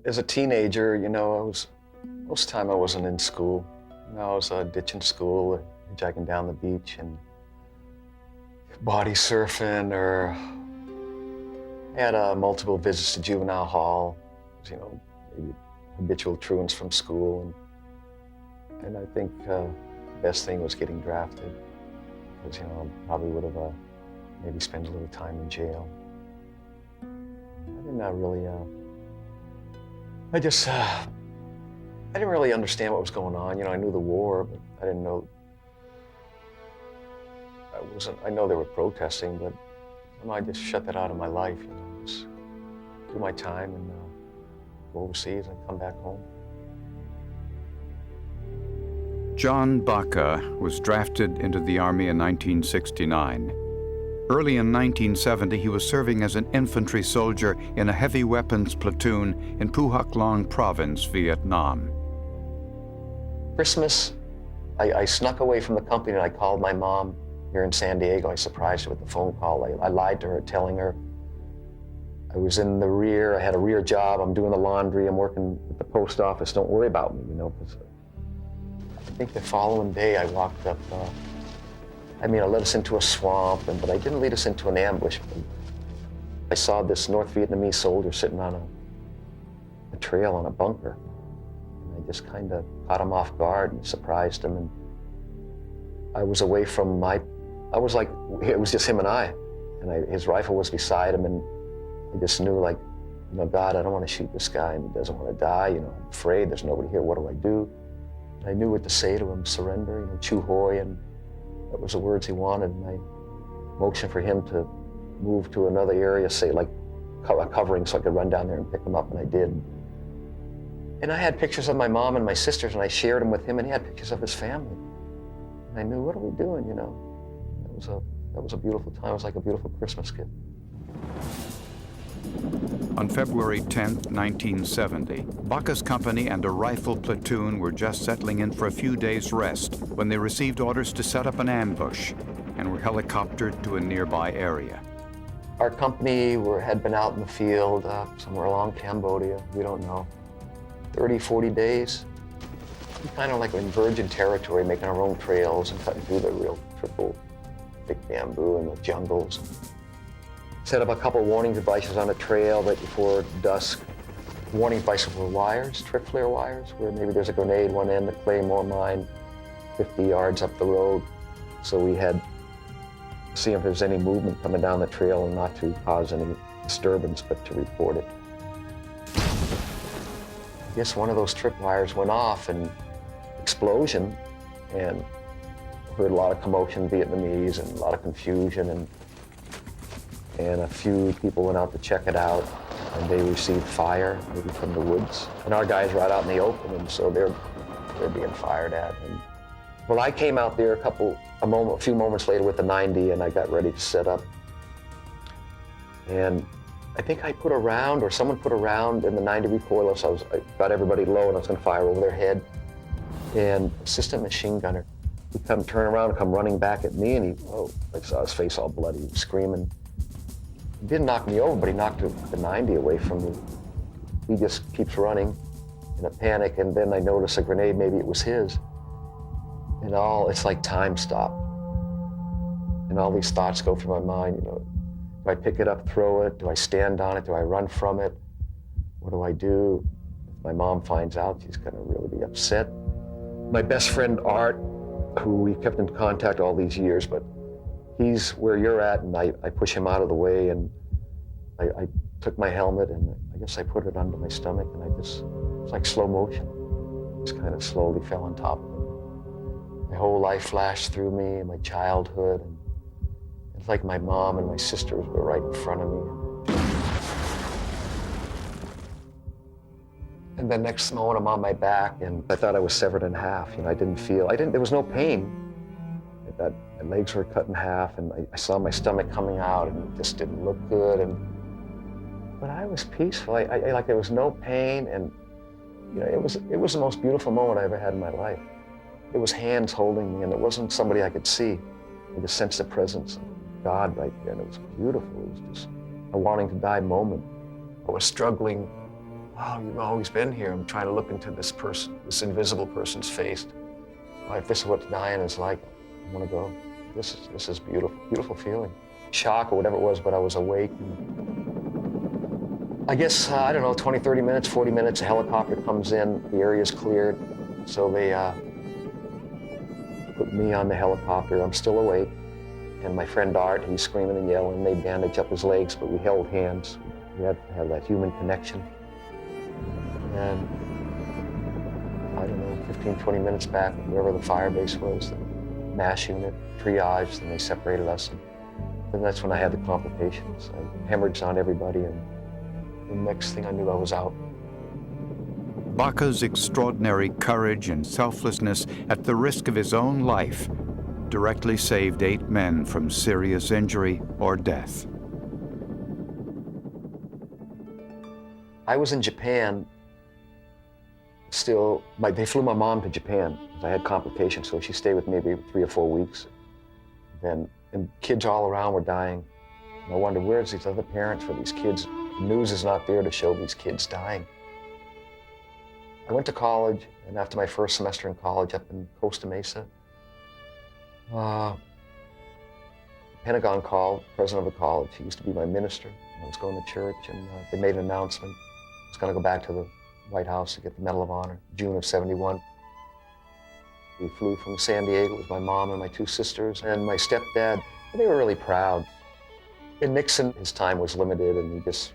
As a teenager, most of the time I wasn't in school. I was ditching school, hitchhiking down the beach and body surfing, or had multiple visits to juvenile hall, maybe habitual truants from school. And I think the best thing was getting drafted, because, I probably would have maybe spent a little time in jail. I didn't really, I didn't really understand what was going on. I knew the war, but I didn't know, I know they were protesting, but I just shut that out of my life, just do my time and go overseas and come back home. John Baca was drafted into the Army in 1969. Early in 1970, he was serving as an infantry soldier in a heavy weapons platoon in Phu Hoc Long Province, Vietnam. Christmas, I snuck away from the company and I called my mom here in San Diego. I surprised her with the phone call. I lied to her, telling her I was in the rear. I had a rear job. I'm doing the laundry. I'm working at the post office. Don't worry about me, 'cause I think the following day I walked up, I led us into a swamp, but I didn't lead us into an ambush. I saw this North Vietnamese soldier sitting on a trail on a bunker. And I just kind of caught him off guard and surprised him. And I was away from I was like, it was just him and I. And his rifle was beside him, and I just knew, God, I don't want to shoot this guy, and he doesn't want to die. I'm afraid, there's nobody here, what do I do? And I knew what to say to him: surrender, Chu Hoi, and that was the words he wanted. And I motioned for him to move to another area, say a covering, so I could run down there and pick him up, and I did. And I had pictures of my mom and my sisters, and I shared them with him, and he had pictures of his family. And I knew, what are we doing, That was a beautiful time. It was like a beautiful Christmas gift. On February 10, 1970, Baca's company and a rifle platoon were just settling in for a few days' rest when they received orders to set up an ambush and were helicoptered to a nearby area. Our company had been out in the field somewhere along Cambodia, we don't know, 30, 40 days. Kind of like in virgin territory, making our own trails and cutting through the real triple thick bamboo in the jungles. Set up a couple warning devices on a trail right before dusk. Warning devices were wires, tripwire wires, where maybe there's a grenade one end, a claymore mine 50 yards up the road. So we had to see if there's any movement coming down the trail, and not to cause any disturbance, but to report it. I guess one of those tripwires went off, and explosion, and heard a lot of commotion, Vietnamese, and a lot of confusion, and a few people went out to check it out, and they received fire, maybe from the woods. And our guys were out in the open, and so they're being fired at. And, well, I came out there a few moments later with the 90, and I got ready to set up. And I think I put a round, or someone put a round in the 90 recoil, so I got everybody low, and I was going to fire over their head. And assistant machine gunner, he'd turn around and come running back at me, and I saw his face all bloody, he was screaming. He didn't knock me over, but he knocked the 90 away from me. He just keeps running in a panic, and then I notice a grenade, maybe it was his. And it's like time stopped. And all these thoughts go through my mind, do I pick it up, throw it? Do I stand on it? Do I run from it? What do I do? If my mom finds out, she's gonna really be upset. My best friend, Art, who we kept in contact all these years, but he's where you're at, and I push him out of the way, and I took my helmet, and I guess I put it under my stomach, and it's like slow motion. Just kind of slowly fell on top of it. My whole life flashed through me, and my childhood, and it's like my mom and my sisters were right in front of me. And the next moment, I'm on my back, and I thought I was severed in half. There was no pain. My legs were cut in half, and I saw my stomach coming out, and it just didn't look good. But I was peaceful. There was no pain, and it was the most beautiful moment I ever had in my life. It was hands holding me, and it wasn't somebody I could see. I just sensed the presence of God right there, and it was beautiful. It was just a wanting to die moment. I was struggling oh, you've always been here. I'm trying to look into this person, this invisible person's face. Well, if this is what dying is like, I want to go. This is beautiful, beautiful feeling. Shock or whatever it was, but I was awake. I guess, I don't know, 20, 30 minutes, 40 minutes, a helicopter comes in, the area's cleared. So they put me on the helicopter. I'm still awake. And my friend Art, he's screaming and yelling. They bandage up his legs, but we held hands. We had to have that human connection. And I don't know, 15, 20 minutes back, wherever the fire base was, the MASH unit, triage, and they separated us. And that's when I had the complications. I hemorrhaged on everybody, and the next thing I knew, I was out. Baca's extraordinary courage and selflessness at the risk of his own life directly saved 8 men from serious injury or death. I was in Japan still. They flew my mom to Japan because I had complications, so she stayed with me maybe 3 or 4 weeks. And kids all around were dying. And I wondered, where's these other parents for these kids? The news is not there to show these kids dying. I went to college, and after my first semester in college up in Costa Mesa, Pentagon called, president of the college. He used to be my minister. I was going to church, and they made an announcement. I was going to go back to the White House to get the Medal of Honor, June of '71. We flew from San Diego. It was my mom and my 2 sisters and my stepdad. They were really proud. And Nixon, his time was limited, and he just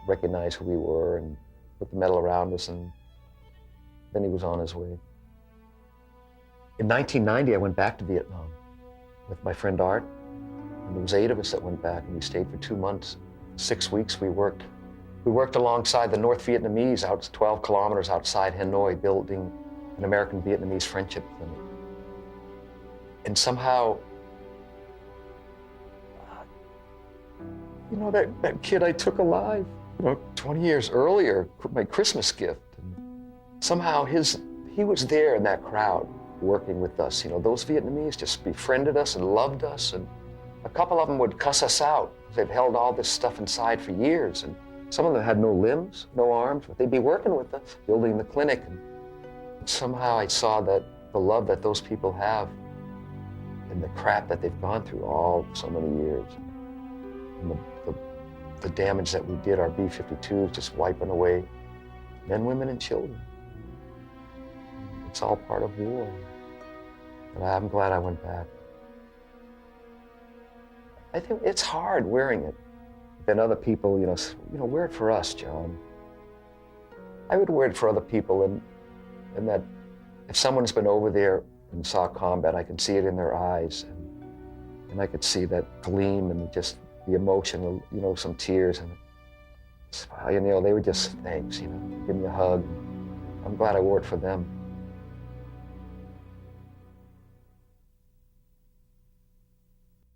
recognized who we were and put the medal around us, and then he was on his way. In 1990, I went back to Vietnam with my friend Art, and there was 8 of us that went back, and we stayed for 2 months. 6 weeks we worked. We worked alongside the North Vietnamese out 12 kilometers outside Hanoi, building an American-Vietnamese friendship clinic. And somehow, you know, that kid I took alive, 20 years earlier, my Christmas gift. And somehow he was there in that crowd working with us. Those Vietnamese just befriended us and loved us. And a couple of them would cuss us out. They've held all this stuff inside for years. And some of them had no limbs, no arms, but they'd be working with us, building the clinic. And somehow I saw that the love that those people have and the crap that they've gone through all so many years. And the damage that we did, our B-52s just wiping away men, women, and children. It's all part of war. But I'm glad I went back. I think it's hard wearing it. Then other people, wear it for us, John. I would wear it for other people, and that if someone's been over there and saw combat, I can see it in their eyes, and I could see that gleam and just the emotion, some tears, and they were just thanks, give me a hug. I'm glad I wore it for them.